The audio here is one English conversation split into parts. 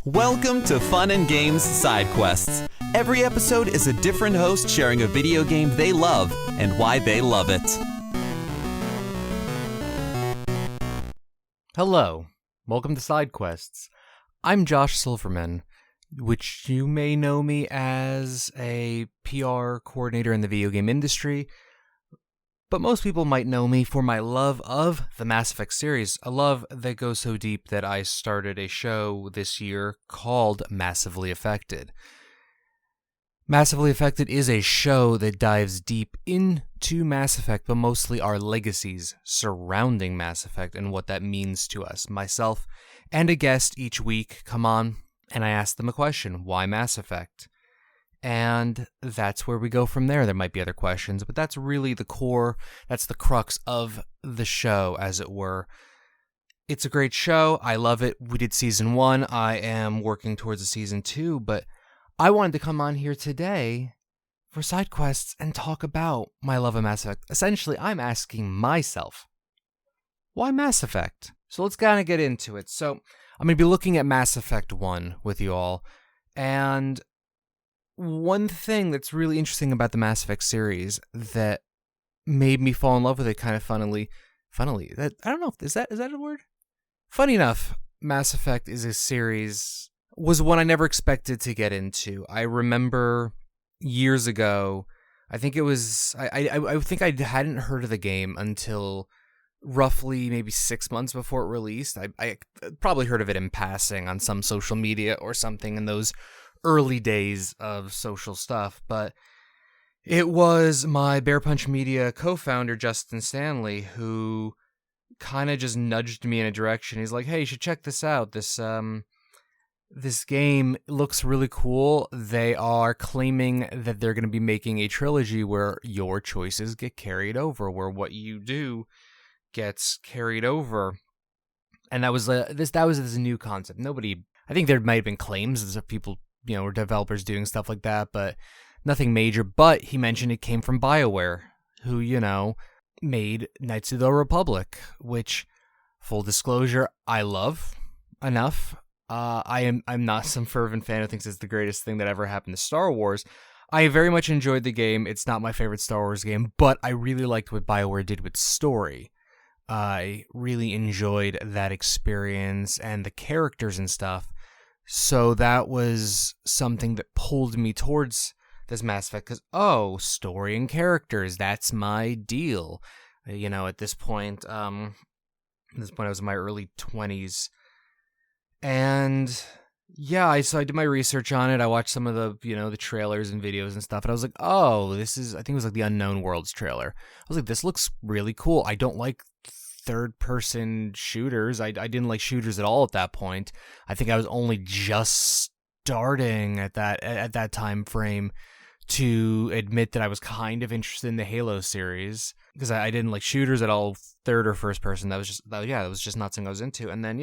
Welcome to Fun and Games Side Quests. Every episode is a different host sharing a video game they love and why they love it. Hello, welcome to Side Quests. I'm Josh Silverman, which you may know me as a PR coordinator in the video game industry, but most people might know me for my love of the Mass Effect series, a love that goes so deep that I started a show this year called Massively Affected. Massively Affected is a show that dives deep into Mass Effect, but mostly our legacies surrounding Mass Effect and what that means to us. Myself and a guest each week come on, and I ask them a question: why Mass Effect? And that's where we go from there. There might be other questions, but that's really the core, that's the crux of the show, as it were. It's a great show. I love it. We did season 1. I am working towards a season 2, but I wanted to come on here today for Side Quests and talk about my love of Mass Effect. Essentially, I'm asking myself, why Mass Effect? So let's kind of get into it. So I'm going to be looking at Mass Effect 1 with you all, and one thing that's really interesting about the Mass Effect series that made me fall in love with it kind of funnily, that I don't know, is that a word? Funny enough, Mass Effect is a series, was one I never expected to get into. I remember years ago, I think it was, I think I hadn't heard of the game until roughly maybe 6 months before it released. I probably heard of it in passing on some social media or something in those early days of social stuff, but it was my Bear Punch Media co-founder, Justin Stanley, who kind of just nudged me in a direction. He's like, hey, you should check this out. This game looks really cool. They are claiming that they're going to be making a trilogy where your choices get carried over, where what you do gets carried over. And that was this new concept. I think there might have been claims of people, or developers doing stuff like that, but nothing major. But he mentioned it came from BioWare, who, made Knights of the Republic, which, full disclosure, I love enough. I'm not some fervent fan who thinks it's the greatest thing that ever happened to Star Wars. I very much enjoyed the game. It's not my favorite Star Wars game, but I really liked what BioWare did with story. I really enjoyed that experience and the characters and stuff. So that was something that pulled me towards this Mass Effect, because, story and characters, that's my deal. At this point, I was in my early 20s. And yeah, so I did my research on it. I watched some of the, the trailers and videos and stuff. And I was like, I think it was like the Unknown Worlds trailer. I was like, this looks really cool. I don't like third-person shooters. I didn't like shooters at all at that point. I think I was only just starting at that time frame to admit that I was kind of interested in the Halo series, because I didn't like shooters at all, third or first person. That was just not something I was into. And then,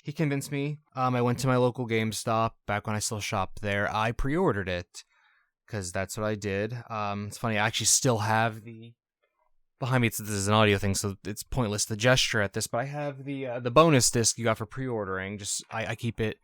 he convinced me. I went to my local GameStop back when I still shopped there. I pre-ordered it because that's what I did. It's funny, I actually still have behind me, this is an audio thing, so it's pointless to gesture at this, but I have the bonus disc you got for pre-ordering. I keep it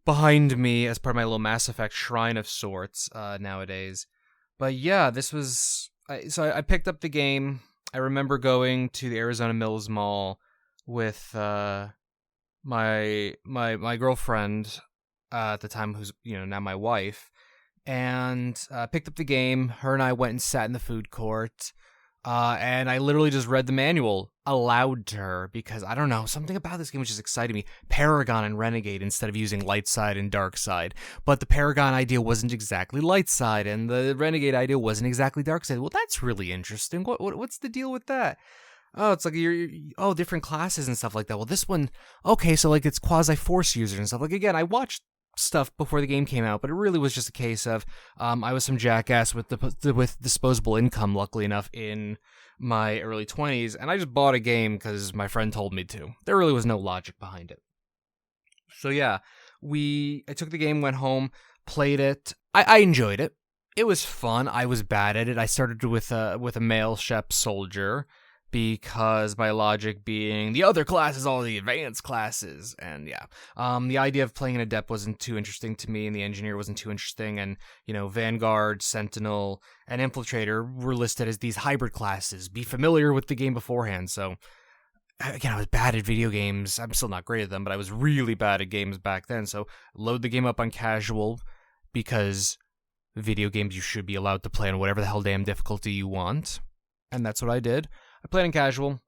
behind me as part of my little Mass Effect shrine of sorts nowadays. But yeah, this was... I picked up the game. I remember going to the Arizona Mills Mall with my girlfriend at the time, who's now my wife, and picked up the game. Her and I went and sat in the food court. And I literally just read the manual aloud to her because, I don't know, something about this game which just excited me. Paragon and Renegade instead of using light side and dark side. But the Paragon idea wasn't exactly light side, and the Renegade idea wasn't exactly dark side. Well, that's really interesting. What's the deal with that? Oh, it's like you're different classes and stuff like that. Well, this one, okay, so like it's quasi-force users and stuff. Like, again, I watched stuff before the game came out, but it really was just a case of I was some jackass with disposable income, luckily enough, in my early 20s, and I just bought a game because my friend told me to. There really was no logic behind it. So yeah, I took the game, went home, played it. I enjoyed it. It was fun. I was bad at it. I started with a male Shep soldier, because my logic being the other classes, all the advanced classes, and yeah. The idea of playing an Adept wasn't too interesting to me, and the Engineer wasn't too interesting, and, Vanguard, Sentinel, and Infiltrator were listed as these hybrid classes. Be familiar with the game beforehand, so... Again, I was bad at video games. I'm still not great at them, but I was really bad at games back then, so load the game up on casual, because video games you should be allowed to play on whatever the hell damn difficulty you want, and that's what I did. I played on casual,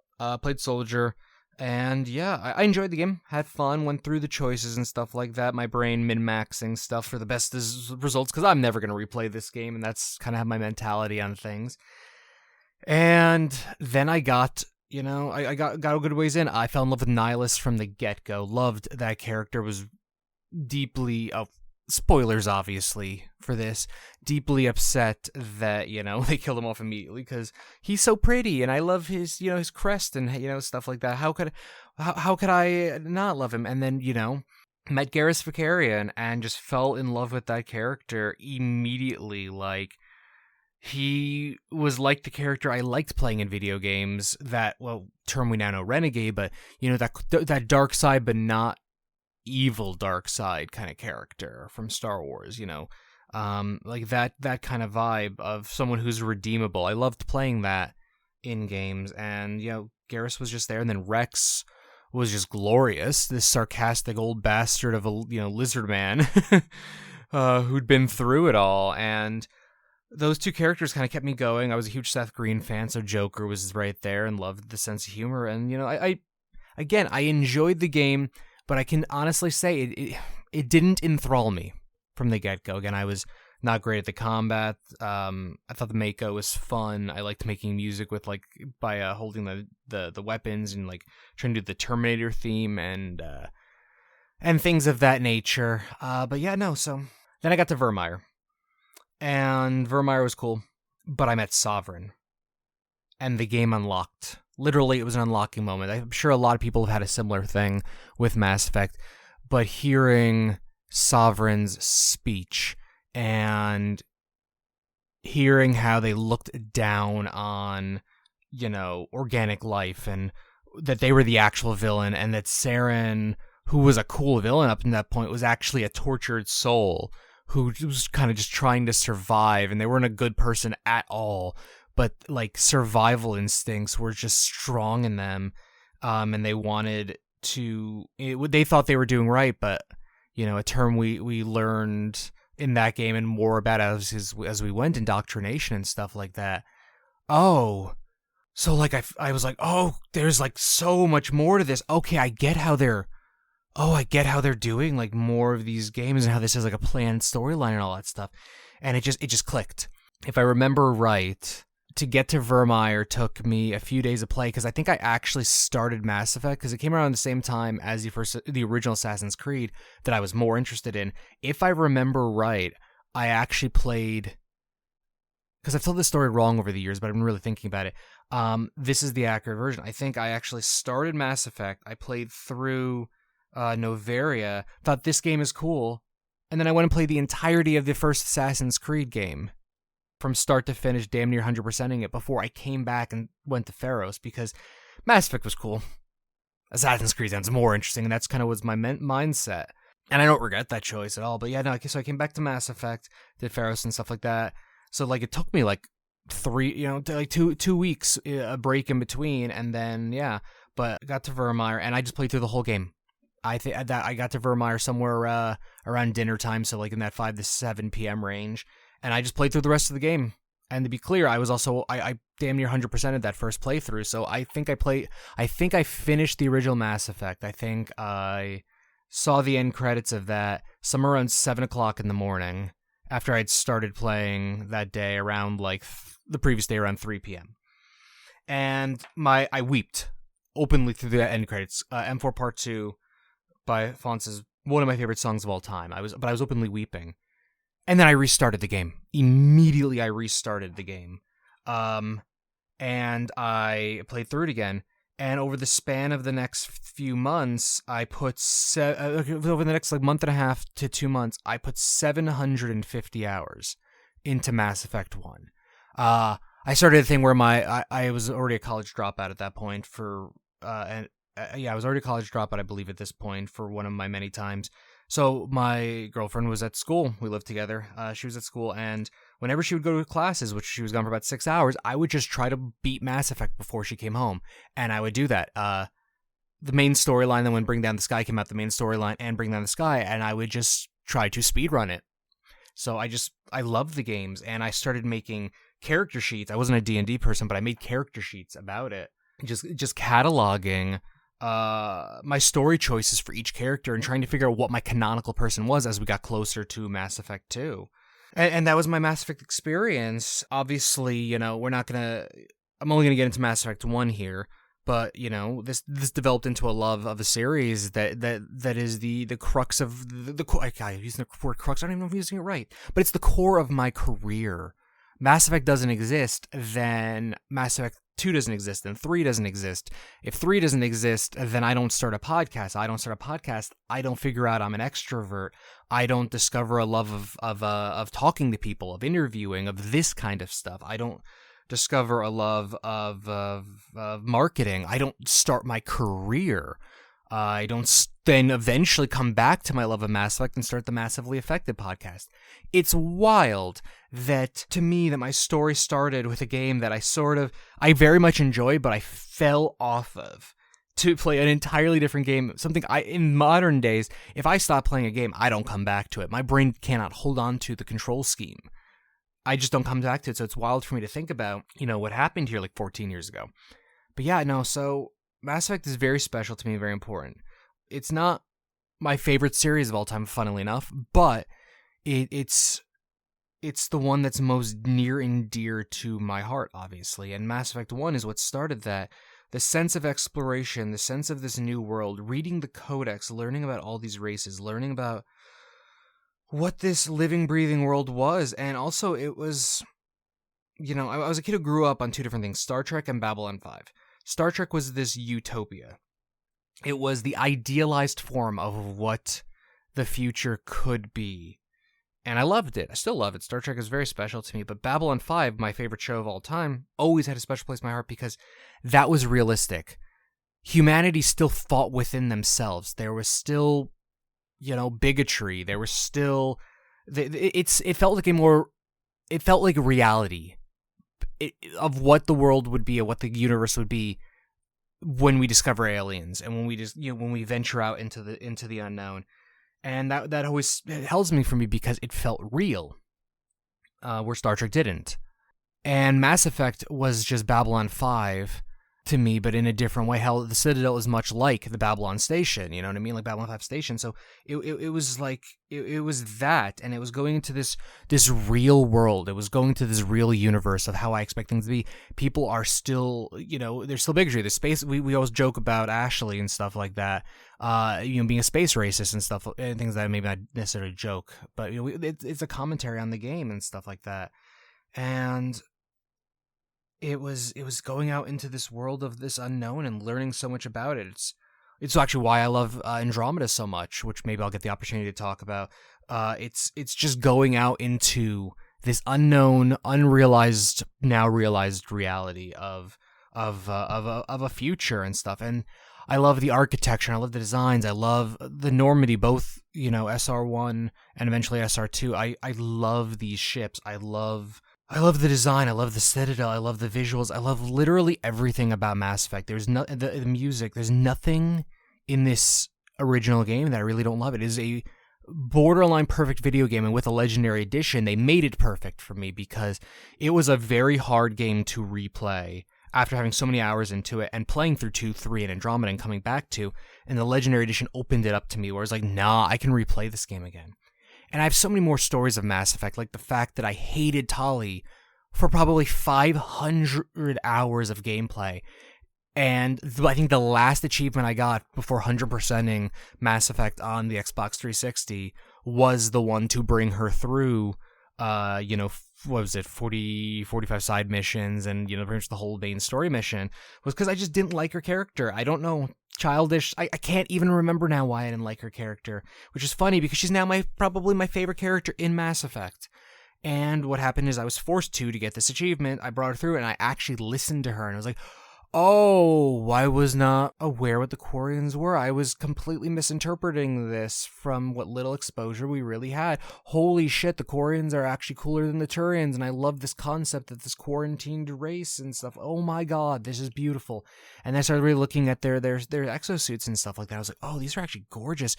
played Soldier, and yeah, I enjoyed the game, had fun, went through the choices and stuff like that, my brain min-maxing stuff for the best results, because I'm never going to replay this game, and that's kind of my mentality on things. And then I got, I got a good ways in. I fell in love with Nihilus from the get-go, loved that character, was deeply... spoilers, obviously, for this. Deeply upset that, they killed him off immediately because he's so pretty and I love his, his crest and, stuff like that. How could I not love him? And then, met Garrus Vakarian and just fell in love with that character immediately. Like, he was like the character I liked playing in video games that, term we now know Renegade, but, that dark side, but not evil dark side kind of character from Star Wars, like that kind of vibe of someone who's redeemable. I loved playing that in games, and Garrus was just there, and then Rex was just glorious, this sarcastic old bastard of a lizard man who'd been through it all, and those two characters kind of kept me going. I was a huge Seth Green fan, so Joker was right there, and loved the sense of humor, and I enjoyed the game. But I can honestly say it didn't enthrall me from the get-go. Again, I was not great at the combat. I thought the Mako was fun. I liked making music with by holding the weapons and trying to do the Terminator theme and things of that nature. But yeah, no. So then I got to Virmire, and Virmire was cool. But I met Sovereign, and the game unlocked. Literally, it was an unlocking moment. I'm sure a lot of people have had a similar thing with Mass Effect, but hearing Sovereign's speech and hearing how they looked down on, organic life and that they were the actual villain and that Saren, who was a cool villain up to that point, was actually a tortured soul who was kind of just trying to survive, and they weren't a good person at all. But survival instincts were just strong in them, and they wanted to. They thought they were doing right, but a term we learned in that game and more about as we went, indoctrination and stuff like that. Oh, so I was like, oh, there's so much more to this. Okay, I get how they're doing more of these games and how this is a planned storyline and all that stuff, and it just clicked. If I remember right, to get to Virmire took me a few days of play, because I think I actually started Mass Effect, because it came around the same time as the original Assassin's Creed that I was more interested in. If I remember right, I actually played, because I've told this story wrong over the years, but I've been really thinking about it. This is the accurate version. I think I actually started Mass Effect, I played through Noveria, thought this game is cool, and then I went and played the entirety of the first Assassin's Creed game, from start to finish, damn near 100%ing it before I came back and went to Pharos, because Mass Effect was cool. Assassin's Creed sounds more interesting, and that's kind of was my mindset. And I don't regret that choice at all. But yeah, no, so I came back to Mass Effect, did Pharos and stuff like that. So it took me 2 weeks, a break in between, and then yeah. But I got to Virmire, and I just played through the whole game. I think that I got to Virmire somewhere around dinner time, so in that 5 to 7 p.m. range. And I just played through the rest of the game. And to be clear, I was also I damn near 100%ed that first playthrough. So I think I finished the original Mass Effect. I think I saw the end credits of that somewhere around 7 o'clock in the morning after I'd started playing that day around the previous day around 3 p.m. And I weeped openly through the end credits. M4 Part 2 by Fonz is one of my favorite songs of all time. I was openly weeping. And then I restarted the game. Immediately I restarted the game. And I played through it again. And over the span of the next few months, I put... over the next month and a half to 2 months, I put 750 hours into Mass Effect 1. I started a thing where I was already a college dropout at that point I was already a college dropout, I believe, at this point for one of my many times. So my girlfriend was at school. We lived together. She was at school, and whenever she would go to classes, which she was gone for about 6 hours, I would just try to beat Mass Effect before she came home, and I would do that. The main storyline, then when Bring Down the Sky came out, the main storyline and Bring Down the Sky, and I would just try to speedrun it. So I loved the games, and I started making character sheets. I wasn't a D&D person, but I made character sheets about it. Just cataloging my story choices for each character and trying to figure out what my canonical person was as we got closer to Mass Effect 2. And that was my Mass Effect experience. Obviously, I'm only going to get into Mass Effect 1 here, but, this developed into a love of a series that is the crux of I'm using the word crux, I don't even know if I'm using it right, but it's the core of my career. Mass Effect doesn't exist, then Mass Effect 2 doesn't exist, then 3 doesn't exist. If 3 doesn't exist, then I don't start a podcast. I don't start a podcast, I don't figure out I'm an extrovert. I don't discover a love of talking to people, of interviewing, of this kind of stuff. I don't discover a love of marketing. I don't start my career. I don't then eventually come back to my love of Mass Effect and start the Massively Affected podcast. It's wild that, to me, that my story started with a game that I very much enjoyed, but I fell off of to play an entirely different game. Something in modern days, if I stop playing a game, I don't come back to it. My brain cannot hold on to the control scheme. I just don't come back to it, so it's wild for me to think about, what happened here like 14 years ago. But yeah, no, so Mass Effect is very special to me, very important. It's not my favorite series of all time, funnily enough, but it's the one that's most near and dear to my heart, obviously. And Mass Effect 1 is what started that. The sense of exploration, the sense of this new world, reading the codex, learning about all these races, learning about what this living, breathing world was. And also it was, I was a kid who grew up on two different things, Star Trek and Babylon 5. Star Trek was this utopia. It was the idealized form of what the future could be. And I loved it. I still love it. Star Trek is very special to me. But Babylon 5, my favorite show of all time, always had a special place in my heart because that was realistic. Humanity still fought within themselves. There was still, bigotry. There was still... It felt like it felt like reality of what the world would be, or what the universe would be when we discover aliens and when we just, when we venture out into the unknown. And that always held me for me because it felt real, where Star Trek didn't. And Mass Effect was just Babylon 5 to me, but in a different way. Hell, the Citadel is much like the Babylon Station, you know what I mean? Like Babylon 5 Station. So it was like, it was that, and it was going into this real world. It was going to this real universe of how I expect things to be. People are still, there's still bigotry. There's space. We always joke about Ashley and stuff like that, being a space racist and stuff, and things that maybe not necessarily joke, but it's a commentary on the game and stuff like that. And it was going out into this world of this unknown and learning so much about it. It's actually why I love Andromeda so much, which maybe I'll get the opportunity to talk about. It's just going out into this unknown, unrealized, now realized reality of a future and stuff. And I love the architecture. I love the designs. I love the Normandy, both SR1 and eventually SR2. I love these ships. I love the design. I love the Citadel. I love the visuals. I love literally everything about Mass Effect. There's the music. There's nothing in this original game that I really don't love. It is a borderline perfect video game, and with a Legendary Edition, they made it perfect for me because it was a very hard game to replay after having so many hours into it and playing through 2, 3, and Andromeda and coming back to, and the Legendary Edition opened it up to me where I was like, nah, I can replay this game again. And I have so many more stories of Mass Effect, like the fact that I hated Tali for probably 500 hours of gameplay. And I think the last achievement I got before 100%ing Mass Effect on the Xbox 360 was the one to bring her through, what was it, 45 side missions and, pretty much the whole main story mission, was because I just didn't like her character. I don't know, childish. I can't even remember now why I didn't like her character, which is funny because she's now probably my favorite character in Mass Effect. And what happened is I was forced to get this achievement. I brought her through and I actually listened to her and I was like, oh, I was not aware what the Quarians were. I was completely misinterpreting this from what little exposure we really had. Holy shit, the Quarians are actually cooler than the Turians, and I love this concept of this quarantined race and stuff. Oh my god, this is beautiful. And I started really looking at their exosuits and stuff like that. I was like, oh, these are actually gorgeous.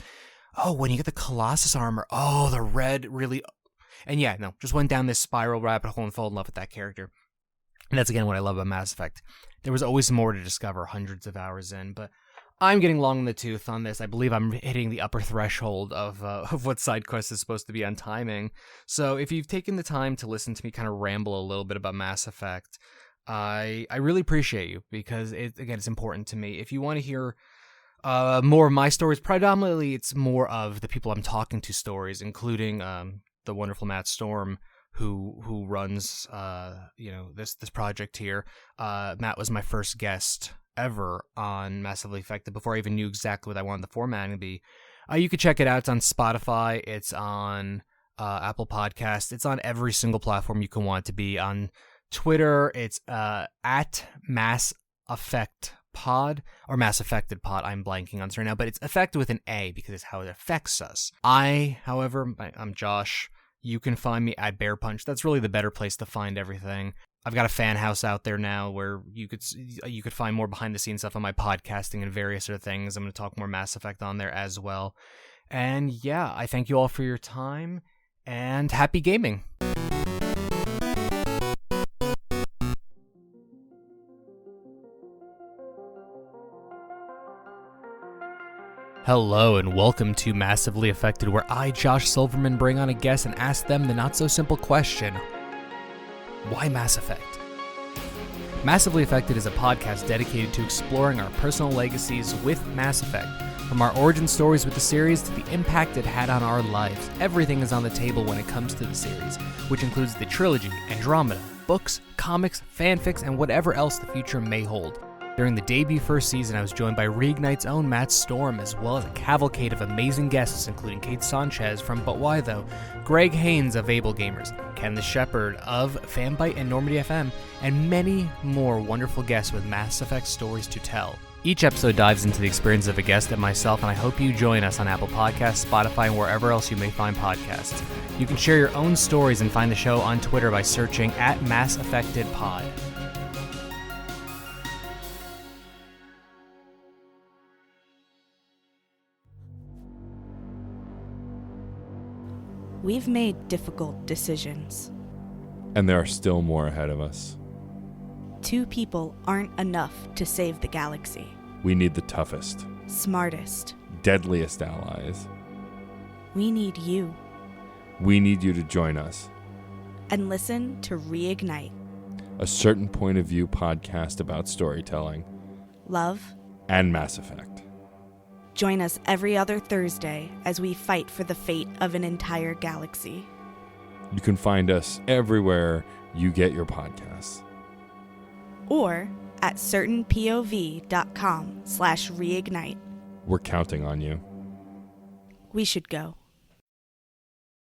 Oh, when you get the Colossus armor, oh, the red really... And yeah, no, just went down this spiral rabbit hole and fell in love with that character. And that's, again, what I love about Mass Effect. There was always more to discover hundreds of hours in, but I'm getting long in the tooth on this. I believe I'm hitting the upper threshold of what side quest is supposed to be on timing. So if you've taken the time to listen to me kind of ramble a little bit about Mass Effect, I really appreciate you, because, it's important to me. If you want to hear more of my stories, predominantly it's more of the people I'm talking to stories, including the wonderful Matt Storm, who runs this project here. Matt was my first guest ever on Massively Affected before I even knew exactly what I wanted the format to be. You can check it out. It's on Spotify. It's on Apple Podcasts. It's on every single platform you can want it to be. On Twitter, it's at Mass Effect Pod, or Mass Affected Pod. I'm blanking on this right now, but it's affected with an A because it's how it affects us. I'm Josh. You can find me at Bear Punch. That's really the better place to find everything. I've got a fan house out there now where you could find more behind the scenes stuff on my podcasting and various other things. I'm going to talk more Mass Effect on there as well. And yeah, I thank you all for your time, and happy gaming. Hello and welcome to Massively Affected, where I, Josh Silverman, bring on a guest and ask them the not-so-simple question, why Mass Effect? Massively Affected is a podcast dedicated to exploring our personal legacies with Mass Effect. From our origin stories with the series to the impact it had on our lives, everything is on the table when it comes to the series, which includes the trilogy, Andromeda, books, comics, fanfics, and whatever else the future may hold. During the debut first season, I was joined by Reignite's own Matt Storm, as well as a cavalcade of amazing guests, including Kate Sanchez from But Why Though, Greg Haynes of Able Gamers, Ken the Shepherd of Fanbyte and Normandy FM, and many more wonderful guests with Mass Effect stories to tell. Each episode dives into the experience of a guest and myself, and I hope you join us on Apple Podcasts, Spotify, and wherever else you may find podcasts. You can share your own stories and find the show on Twitter by searching at Mass Affected Pod. We've made difficult decisions. And there are still more ahead of us. 2 people aren't enough to save the galaxy. We need the toughest, Smartest. deadliest allies. We need you. We need you to join us. And listen to Reignite. A certain point of view podcast about storytelling. Love. And Mass Effect. Join us every other Thursday as we fight for the fate of an entire galaxy. You can find us everywhere you get your podcasts. Or at certainpov.com/reignite. We're counting on you. We should go.